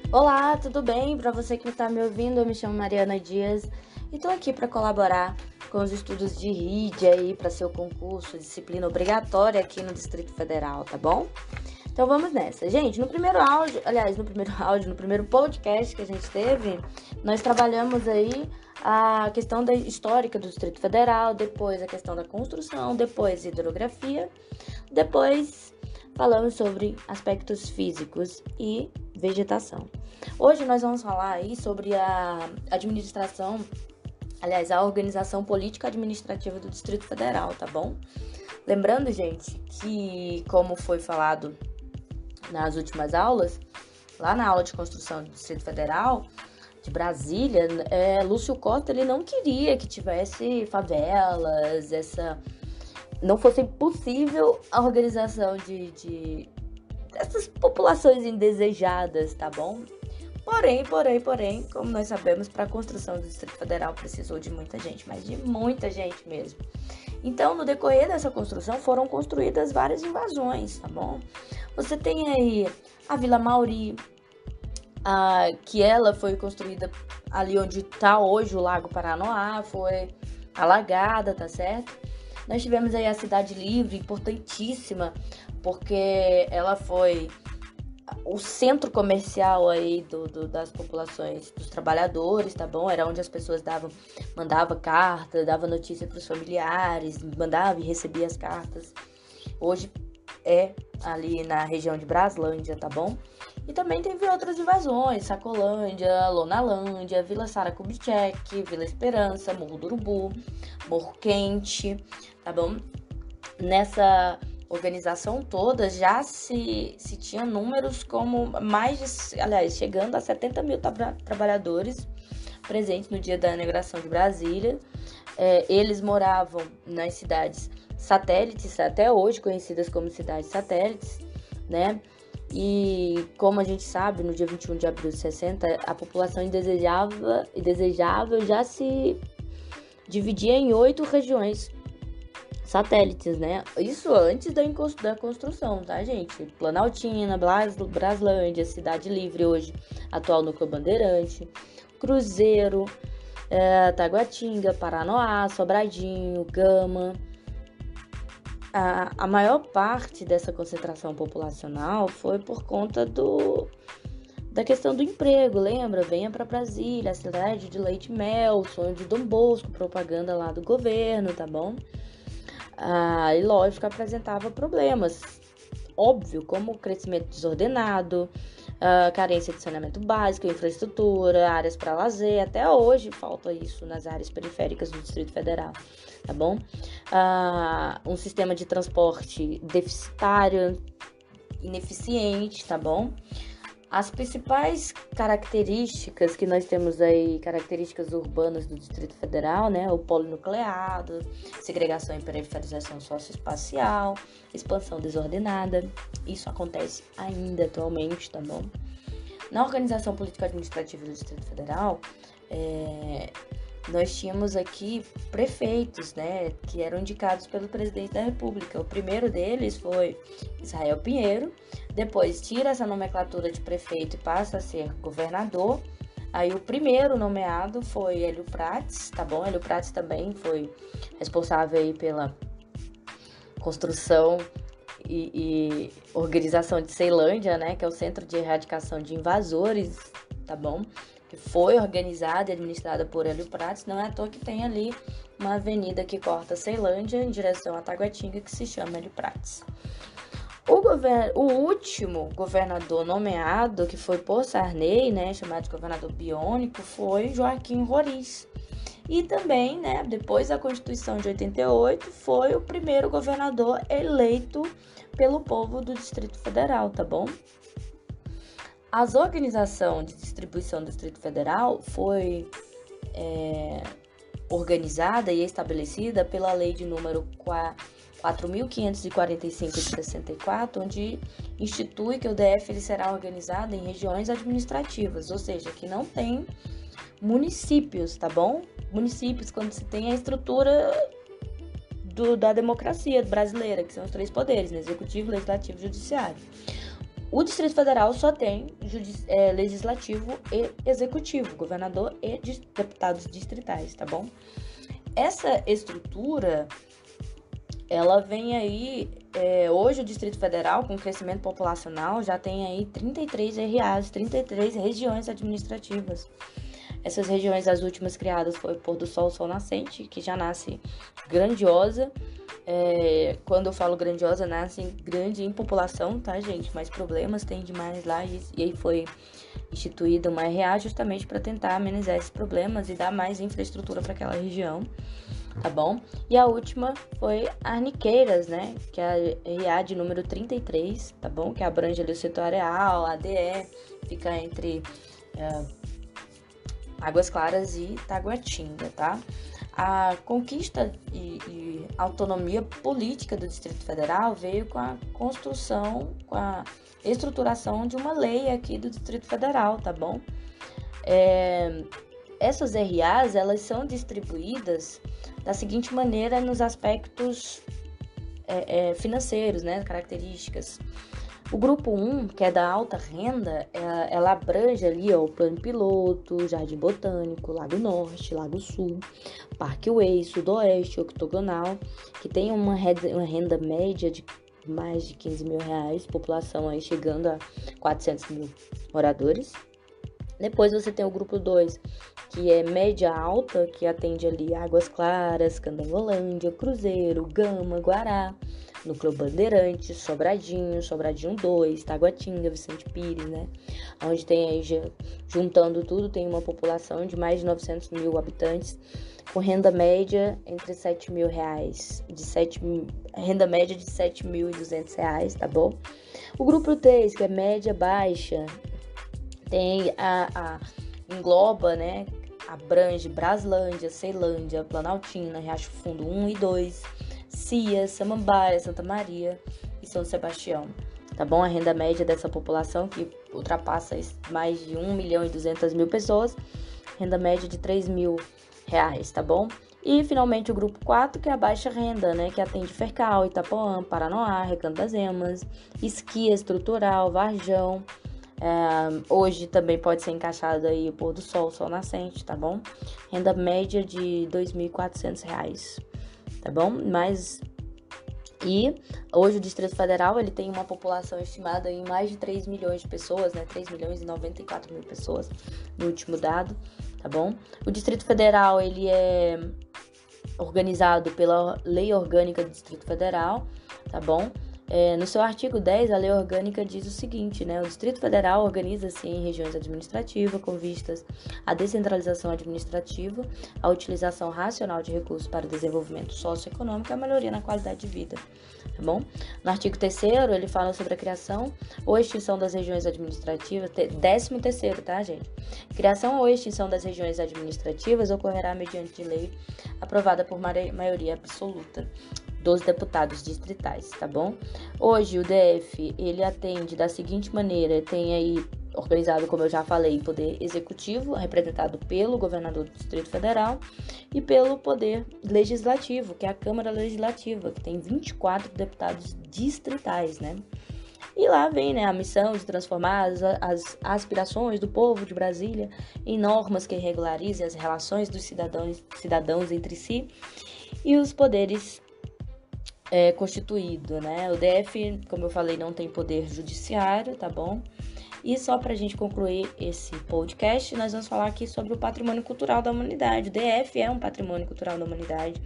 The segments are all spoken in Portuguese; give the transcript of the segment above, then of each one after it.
Olá, tudo bem? Para você que está me ouvindo, eu me chamo Mariana Dias e estou aqui para colaborar com os estudos de RID aí para seu concurso, disciplina obrigatória aqui no Distrito Federal, tá bom? Então vamos nessa. Gente, no primeiro áudio, no primeiro podcast que a gente teve, nós trabalhamos aí a questão da histórica do Distrito Federal, depois a questão da construção, depois hidrografia, depois falamos sobre aspectos físicos e vegetação. Hoje nós vamos falar aí sobre a administração, a organização política administrativa do Distrito Federal, tá bom? Lembrando, gente, que como foi falado nas últimas aulas, lá na aula de construção do Distrito Federal, de Brasília, Lúcio Costa ele não queria que tivesse favelas, não fosse possível a organização dessas populações indesejadas, tá bom? Porém, como nós sabemos, para a construção do Distrito Federal precisou de muita gente, mas de muita gente mesmo. Então, no decorrer dessa construção, foram construídas várias invasões, tá bom? Você tem aí a Vila Mauri, que ela foi construída ali onde está hoje o Lago Paranoá, foi alagada, tá certo? Nós tivemos aí a Cidade Livre, importantíssima, porque ela foi o centro comercial aí das populações, dos trabalhadores, tá bom? Era onde as pessoas mandavam carta, dava notícia para os familiares, mandava e recebia as cartas. Hoje é ali na região de Braslândia, tá bom? E também teve outras invasões, Sacolândia, Lonalândia, Vila Sara Kubitschek, Vila Esperança, Morro do Urubu, Morro Quente, tá bom? Nessa organização toda já se tinha números como chegando a 70 mil trabalhadores presentes no dia da inauguração de Brasília. Eles moravam nas cidades satélites, até hoje conhecidas como cidades satélites, né? E como a gente sabe, no dia 21 de abril de 60, a população indesejável já se dividia em 8 regiões satélites, né? Isso antes da construção, tá, gente? Planaltina, Braslândia, Cidade Livre, hoje atual Núcleo Bandeirante, Cruzeiro, Taguatinga, Paranoá, Sobradinho, Gama. A maior parte dessa concentração populacional foi por conta da questão do emprego, lembra? Venha para Brasília, a cidade de leite e mel, sonho de Dom Bosco, propaganda lá do governo, tá bom? E lógico, apresentava problemas, óbvio, como o crescimento desordenado, carência de saneamento básico, infraestrutura, áreas para lazer. Até hoje falta isso nas áreas periféricas do Distrito Federal, tá bom? Um sistema de transporte deficitário, ineficiente, tá bom? As principais características que nós temos aí, características urbanas do Distrito Federal, né? O polo nucleado, segregação e periferização socioespacial, expansão desordenada. Isso acontece ainda atualmente, tá bom? Na organização político-administrativa do Distrito Federal, nós tínhamos aqui prefeitos, né, que eram indicados pelo presidente da República. O primeiro deles foi Israel Pinheiro, depois tira essa nomenclatura de prefeito e passa a ser governador. Aí o primeiro nomeado foi Hélio Prates, tá bom? Hélio Prates também foi responsável aí pela construção e organização de Ceilândia, né, que é o Centro de Erradicação de Invasores, tá bom? Que foi organizada e administrada por Hélio Prates. Não é à toa que tem ali uma avenida que corta Ceilândia em direção a Taguatinga, que se chama Hélio Prates. O último governador nomeado, que foi por Sarney, né, chamado de governador biônico, foi Joaquim Roriz. E também, né, depois da Constituição de 88, foi o primeiro governador eleito pelo povo do Distrito Federal, tá bom? A organização de distribuição do Distrito Federal foi organizada e estabelecida pela Lei de número 4.545 de 64, onde institui que o DF ele será organizado em regiões administrativas, ou seja, que não tem municípios, tá bom? Municípios, quando se tem a estrutura da democracia brasileira, que são os 3 poderes, né? Executivo, Legislativo e Judiciário. O Distrito Federal só tem legislativo e executivo, governador e deputados distritais, tá bom? Essa estrutura, ela vem aí, hoje o Distrito Federal, com crescimento populacional, já tem aí 33 RAs, 33 regiões administrativas. Essas regiões, as últimas criadas, foi Pôr do Sol, Sol Nascente, que já nasce grandiosa. Quando eu falo grandiosa, nasce grande em população, tá, gente? Mas problemas tem demais lá, e aí foi instituída uma RA justamente para tentar amenizar esses problemas e dar mais infraestrutura para aquela região, tá bom? E a última foi Arniqueiras, né? Que é a RA de número 33, tá bom? Que abrange ali o setor areal, ADE, fica entre Águas Claras e Taguatinga, tá? A conquista e autonomia política do Distrito Federal veio com a construção, com a estruturação de uma lei aqui do Distrito Federal, tá bom? Essas RAs, elas são distribuídas da seguinte maneira nos aspectos financeiros, né? Características. O grupo 1, que é da alta renda, ela abrange ali o Plano Piloto, Jardim Botânico, Lago Norte, Lago Sul, Parkway, Sudoeste, Octogonal, que tem uma renda média de mais de 15 mil reais, população aí chegando a 400 mil moradores. Depois você tem o grupo 2, que é média alta, que atende ali Águas Claras, Candangolândia, Cruzeiro, Gama, Guará, Núcleo Bandeirantes, Sobradinho 2, Taguatinga, Vicente Pires, né? Onde tem aí, juntando tudo, tem uma população de mais de 900 mil habitantes, com renda média entre 7 mil reais, renda média de 7.200 reais, tá bom? O grupo 3, que é média baixa, tem engloba, né? Abrange Braslândia, Ceilândia, Planaltina, Riacho Fundo 1 e 2, Cias, Samambaia, Santa Maria e São Sebastião, tá bom? A renda média dessa população, que ultrapassa mais de 1.200.000 pessoas, renda média de 3 mil reais, tá bom? E, finalmente, o grupo 4, que é a baixa renda, né? Que atende Fercal, Itapuã, Paranoá, Recanto das Emas, Esquia Estrutural, Varjão. Hoje também pode ser encaixado aí o Pôr do Sol, Sol Nascente, tá bom? Renda média de R$ 2.400, tá bom? E hoje o Distrito Federal, ele tem uma população estimada em mais de 3 milhões de pessoas, né? 3.094.000 pessoas no último dado, tá bom? O Distrito Federal, ele é organizado pela Lei Orgânica do Distrito Federal, tá bom? No seu artigo 10, a Lei Orgânica diz o seguinte, né? O Distrito Federal organiza-se em regiões administrativas com vistas à descentralização administrativa, à utilização racional de recursos para o desenvolvimento socioeconômico e a melhoria na qualidade de vida, tá bom? No artigo 3º, ele fala sobre a criação ou extinção das regiões administrativas, 13º, tá, gente? Criação ou extinção das regiões administrativas ocorrerá mediante lei aprovada por maioria absoluta dos deputados distritais, tá bom? Hoje o DF, ele atende da seguinte maneira, tem aí organizado, como eu já falei, poder executivo, representado pelo governador do Distrito Federal, e pelo poder legislativo, que é a Câmara Legislativa, que tem 24 deputados distritais, né? E lá vem, né, a missão de transformar as aspirações do povo de Brasília em normas que regularizem as relações dos cidadãos entre si e os poderes constituído, né? O DF, como eu falei, não tem poder judiciário, tá bom? E só pra gente concluir esse podcast, nós vamos falar aqui sobre o patrimônio cultural da humanidade. O DF é um patrimônio cultural da humanidade.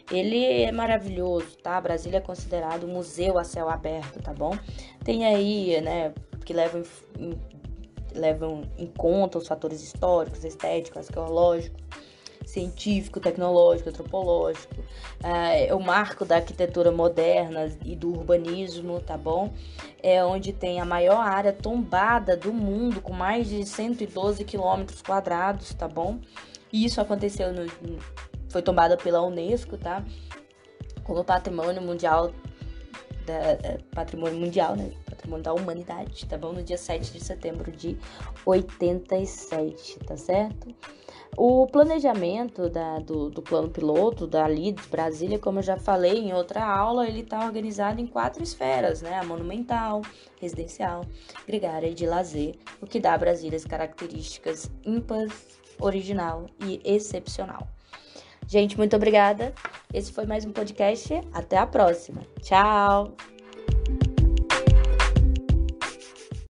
Ele é maravilhoso, tá? Brasília é considerado um museu a céu aberto, tá bom? Tem aí, né, que levam em conta os fatores históricos, estéticos, arqueológicos, científico, tecnológico, antropológico, o marco da arquitetura moderna e do urbanismo, tá bom? É onde tem a maior área tombada do mundo, com mais de 112 quilômetros quadrados, tá bom? E isso aconteceu, foi tombada pela Unesco, tá? Como patrimônio mundial, patrimônio mundial, né? Patrimônio da humanidade, tá bom? No dia 7 de setembro de 87, tá certo? O planejamento do plano piloto da Lides Brasília, como eu já falei em outra aula, ele está organizado em 4 esferas, né? A monumental, residencial, gregária e de lazer, o que dá a Brasília as características ímpar, original e excepcional. Gente, muito obrigada. Esse foi mais um podcast. Até a próxima. Tchau!